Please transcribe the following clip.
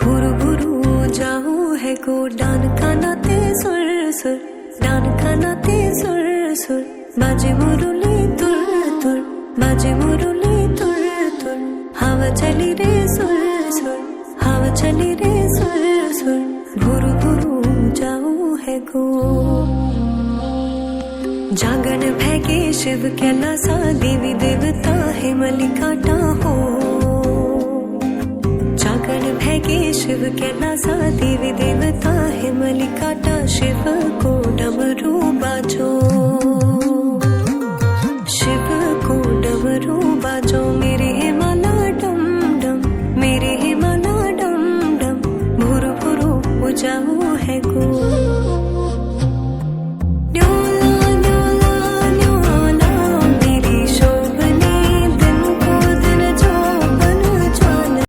भुरु भुरु जाऊं है को डान खानाते सुर सुर डान खानाते सुर सुर बाजे मुरली तुर तुर बाजे मुरली तुर तुर हवा चली रे सुर सुर हवा चली रे सुर सुर भुरु भुरु जाऊं है को जागन भैगे शिव कैलासा देवी देवता है मलिकाटा हो जागन भैगे शिव कैलासा देवी देवता है मलिकाटा शिव को